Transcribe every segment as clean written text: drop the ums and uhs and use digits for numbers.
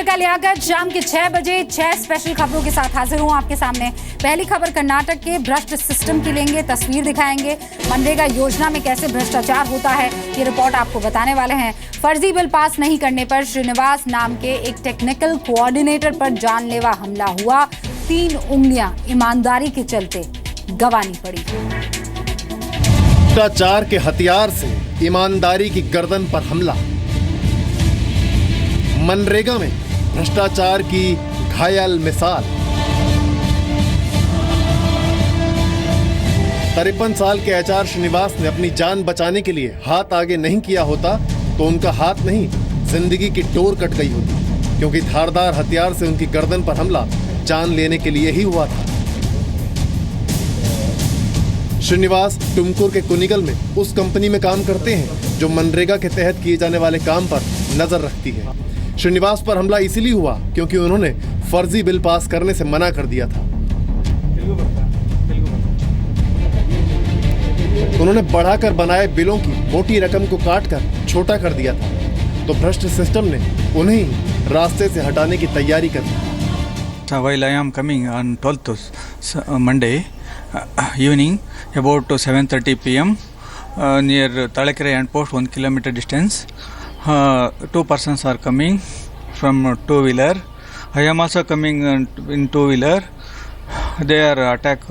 का लियाकत शाम के 6 बजे 6 स्पेशल खबरों के साथ हाजिर हूं आपके सामने। पहली खबर कर्नाटक के भ्रष्ट सिस्टम की लेंगे, तस्वीर दिखाएंगे। मनरेगा योजना में कैसे भ्रष्टाचार होता है ये रिपोर्ट आपको बताने वाले हैं। फर्जी बिल पास नहीं करने पर श्रीनिवास नाम के एक टेक्निकल कोऑर्डिनेटर पर जानलेवा हमला हुआ। 3 उंगलियां ईमानदारी के चलते गंवानी पड़ी। भ्रष्टाचार के हथियार से ईमानदारी की गर्दन पर हमला। मनरेगा में भ्रष्टाचार की घायल मिसाल। 53 साल के एचआर श्रीनिवास ने अपनी जान बचाने के लिए हाथ आगे नहीं किया होता तो उनका हाथ नहीं, जिंदगी की डोर कट गई होती, क्योंकि धारदार हथियार से उनकी गर्दन पर हमला जान लेने के लिए ही हुआ था। श्रीनिवास टुमकुर के कुनिगल में उस कंपनी में काम करते हैं जो मनरेगा के तहत किए जाने वाले काम पर नजर रखती है। श्रीनिवास पर हमला इसीलिए हुआ क्योंकि उन्होंने फर्जी बिल पास करने से मना कर दिया था। उन्होंने बढ़ाकर बनाए बिलों की मोटी रकम को काटकर छोटा कर दिया था, तो भ्रष्ट सिस्टम ने उन्हें रास्ते से हटाने की तैयारी कर दी। While I am coming on 12th Monday evening about 7:30 p.m. Near Talakere and post 1 kilometer distance. 2 persons are coming from two-wheeler. I am also coming in two-wheeler. They are attack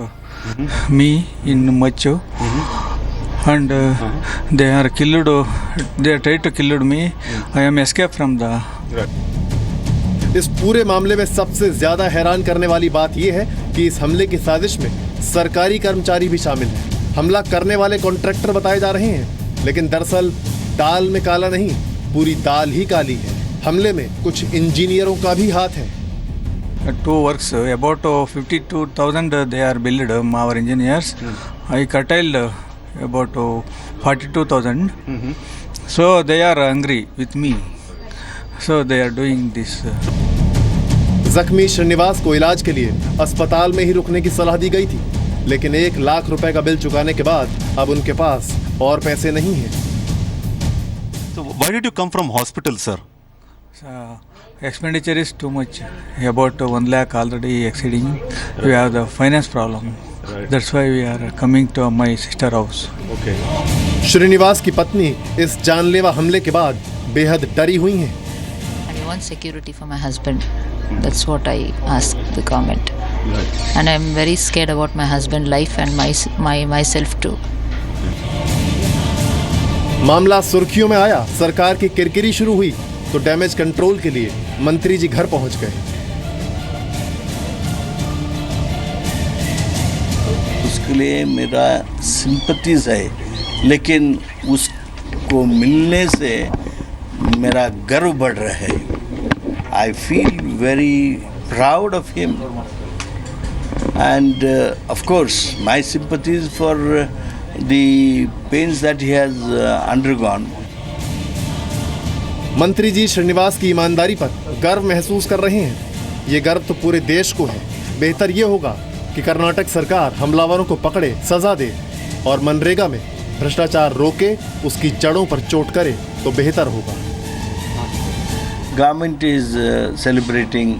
me in Machu and they are killed. They tried to kill me. I am escaped from the. इस पूरे मामले में सबसे ज्यादा हैरान करने वाली बात यह है कि इस हमले की साजिश में सरकारी कर्मचारी भी शामिल हैं। हमला करने वाले कॉन्ट्रैक्टर बताए जा रहे हैं, लेकिन दरअसल दाल में काला नहीं, पूरी दाल ही काली है। हमले में कुछ इंजीनियरों का भी हाथ है। 2 works about 52,000 they are billed our engineers. I curtailed about 42,000. So they are angry with me. So they are doing this. जख्मी श्रीनिवास को इलाज के लिए अस्पताल में ही रुकने की सलाह दी गई थी, लेकिन 1 लाख रुपए का बिल चुकाने के बाद अब उनके पास और पैसे नहीं हैं। So why did you come from hospital, sir? Expenditure is too much. About 1 lakh already exceeding. We have the finance problem. Right. That's why we are coming to my sister house. Okay. Srinivas की पत्नी इस जानलेवा हमले के बाद बेहद डरी हुई हैं। I want security for my husband. That's what I ask the government. Right. And I'm very scared about my husband's life and myself too. मामला सुर्खियों में आया, सरकार की किरकिरी शुरू हुई तो डैमेज कंट्रोल के लिए मंत्री जी घर पहुंच गए। उसके लिए मेरा सिंपैथीज है, लेकिन उसको मिलने से मेरा गर्व बढ़ रहा है। I feel very proud of him, and of course my sympathies for the pains that he has undergone. मंत्री जी श्रीनिवास की ईमानदारी पर गर्व महसूस कर रहे हैं। ये गर्व तो पूरे देश को है। बेहतर ये होगा कि कर्नाटक सरकार हमलावरों को पकड़े, सजा दे और मनरेगा में भ्रष्टाचार रोके, उसकी जड़ों पर चोट करे तो बेहतर होगा। Government is celebrating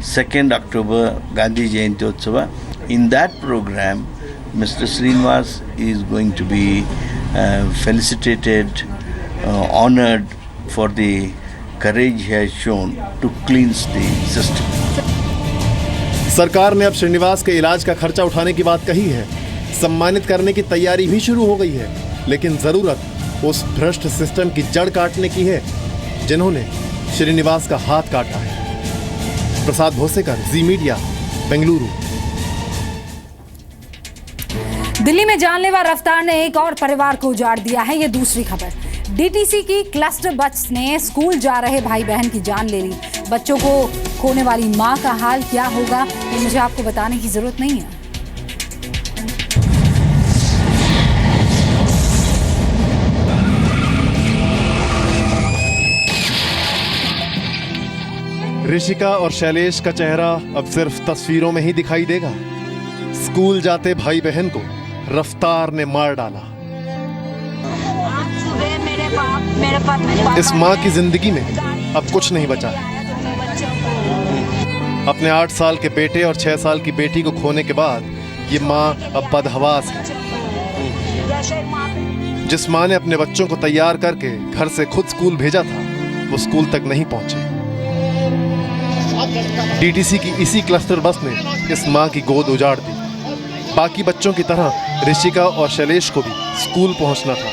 2nd October Gandhi Jayanti Utsava. In that program, Mr. Srinivas is going to be felicitated, honored for the courage he has shown to cleanse the system. सरकार ने अब श्रीनिवास के इलाज का खर्चा उठाने की बात कही है। सम्मानित करने की तैयारी भी शुरू हो गई है, लेकिन जरूरत उस भ्रष्ट सिस्टम की जड़ काटने की है जिन्होंने श्रीनिवास का हाथ काटा है। प्रसाद भोसेकर, जी मीडिया, बेंगलुरु। दिल्ली में जानलेवा रफ्तार ने एक और परिवार को उजाड़ दिया है, ये दूसरी खबर। डीटीसी की क्लस्टर बस ने स्कूल जा रहे भाई बहन की जान ले ली। बच्चों को खोने वाली मां का हाल क्या होगा ये मुझे आपको बताने की जरूरत नहीं है। ऋषिका और शैलेश का चेहरा अब सिर्फ तस्वीरों में ही दिखाई देगा। स्कूल जाते भाई बहन को रफ्तार ने मार डाला। इस माँ की जिंदगी में अब कुछ नहीं बचा। अपने 8 साल के बेटे और 6 साल की बेटी को खोने के बाद ये माँ अब बदहवास है। जिस माँ ने अपने बच्चों को तैयार करके घर से खुद स्कूल भेजा था, वो स्कूल तक नहीं पहुंचे। डीटीसी की इसी क्लस्टर बस ने इस माँ की गोद उजाड़ दी। बाकी बच्चों की तरह ऋषिका और शैलेश को भी स्कूल पहुंचना था,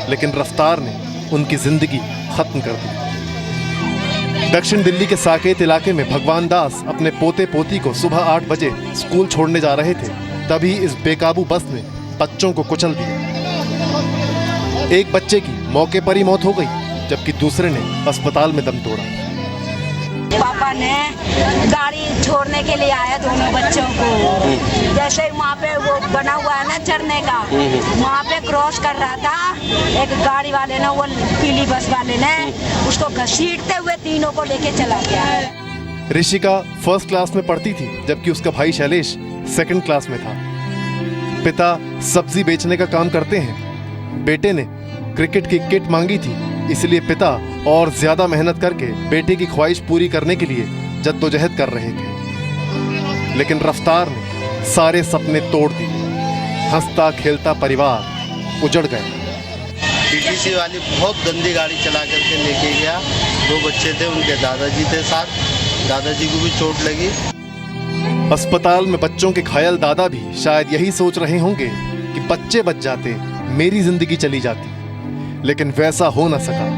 लेकिन रफ्तार ने उनकी जिंदगी खत्म कर दी। दक्षिण दिल्ली के साकेत इलाके में भगवान दास अपने पोते पोती को सुबह 8 बजे स्कूल छोड़ने जा रहे थे, तभी इस बेकाबू बस ने बच्चों को कुचल दिया। एक बच्चे की मौके पर ही मौत हो गई, जबकि दूसरे ने अस्पताल में दम तोड़ा। पापा ने गाड़ी छोड़ने के लिए आया दोनों बच्चों को, जैसे ही वहाँ पे वो बना हुआ है ना चढ़ने का, वहाँ पे क्रॉस कर रहा था एक गाड़ी वाले ने, वो पीली बस वाले ने उसको घसीटते हुए तीनों को लेके चला गया। ऋषिका फर्स्ट क्लास में पढ़ती थी, जबकि उसका भाई शैलेश सेकंड क्लास में था। पिता सब्जी बेचने का काम करते हैं। बेटे ने क्रिकेट की किट मांगी थी, इसलिए पिता और ज्यादा मेहनत करके बेटे की ख्वाहिश पूरी करने के लिए जद्दोजहद कर रहे थे, लेकिन रफ्तार ने सारे सपने तोड़ दिए। हंसता खेलता परिवार उजड़ गया। डीटीसी वाली बहुत गंदी गाड़ी चला करके लेके गया। 2 बच्चे थे, उनके दादाजी थे साथ, दादाजी को भी चोट लगी। अस्पताल में बच्चों के घायल दादा भी शायद यही सोच रहे होंगे कि बच्चे बच जाते, मेरी जिंदगी चली जाती, लेकिन वैसा हो न सका।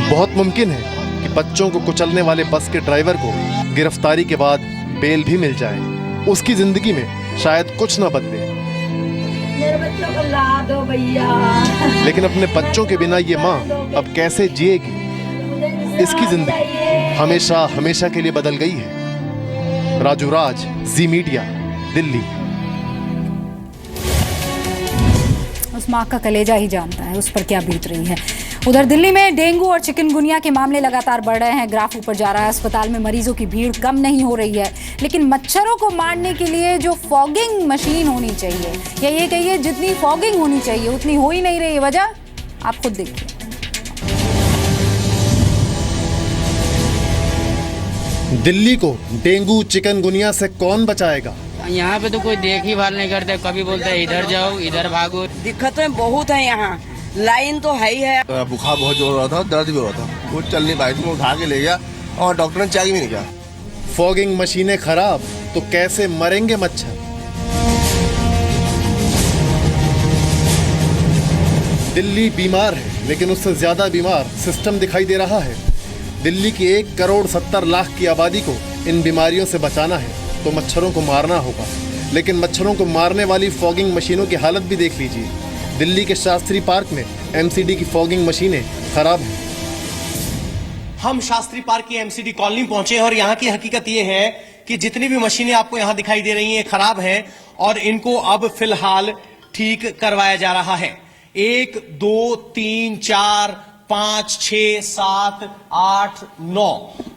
बहुत मुमकिन है कि बच्चों को कुचलने वाले बस के ड्राइवर को गिरफ्तारी के बाद बेल भी मिल जाए, उसकी जिंदगी में शायद कुछ न बदले, मेरे बच्चों को ला दो भैया। लेकिन अपने बच्चों के बिना ये माँ अब कैसे जिएगी? इसकी जिंदगी हमेशा हमेशा के लिए बदल गई है। राजू राज, जी मीडिया, दिल्ली। उस माँ का कलेजा ही जानता है उस पर क्या बीत रही है। उधर दिल्ली में डेंगू और चिकनगुनिया के मामले लगातार बढ़ रहे हैं, ग्राफ ऊपर जा रहा है। अस्पताल में मरीजों की भीड़ कम नहीं हो रही है, लेकिन मच्छरों को मारने के लिए जो फॉगिंग मशीन होनी चाहिए, या ये कहिए जितनी फॉगिंग होनी चाहिए उतनी हो ही नहीं रही है। वजह आप खुद देखिए। दिल्ली को डेंगू चिकनगुनिया से कौन बचाएगा? यहाँ पे तो कोई देख ही भाल नहीं करते, कभी बोलते हैं इधर जाओ इधर भागो। दिक्कतें बहुत है यहाँ, लाइन तो है ही है। बुखार बहुत जोर हो रहा था, दर्द भी हो रहा था, वो चल नहीं पाई थी, मैं उठा के ले गया और डॉक्टर ने चेक भी नहीं किया। फॉगिंग मशीनें खराब तो कैसे मरेंगे मच्छर? दिल्ली बीमार है, लेकिन उससे ज्यादा बीमार सिस्टम दिखाई दे रहा है। दिल्ली की 1,70,00,000 की आबादी को इन बीमारियों से बचाना है तो मच्छरों को मारना होगा, लेकिन मच्छरों को मारने वाली फॉगिंग मशीनों की हालत भी देख लीजिए। दिल्ली के शास्त्री पार्क में एमसीडी की फॉगिंग मशीनें खराब हैं। हम शास्त्री पार्क की एमसीडी कॉलोनी पहुंचे और यहाँ की हकीकत ये है कि जितनी भी मशीनें आपको यहाँ दिखाई दे रही हैं खराब हैं और इनको अब फिलहाल ठीक करवाया जा रहा है। 1 2 3 4 5 6 7 8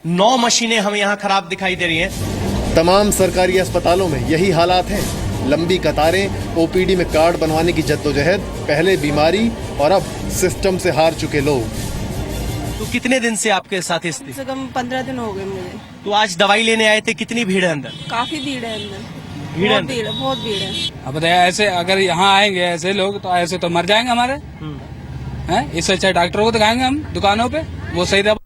9 मशीनें हमें यहाँ खराब दिखाई दे रही हैं। तमाम सरकारी अस्पतालों में यही हालात हैं। लंबी कतारें, ओपीडी में कार्ड बनवाने की जद्दोजहद, पहले बीमारी और अब सिस्टम से हार चुके लोग। तो कितने दिन से आपके साथ कम से कम 15 दिन हो गए मुझे। तो आज दवाई लेने आए थे, कितनी भीड़ है अंदर? काफी भीड़ है अंदर, भीड़ है बहुत भीड़ है। अब बताइए, ऐसे अगर यहाँ आएंगे ऐसे लोग तो ऐसे तो मर जाएंगे हमारे हैं। इससे अच्छा डॉक्टरों को दिखाएंगे हम दुकानों पे, वो सही दवा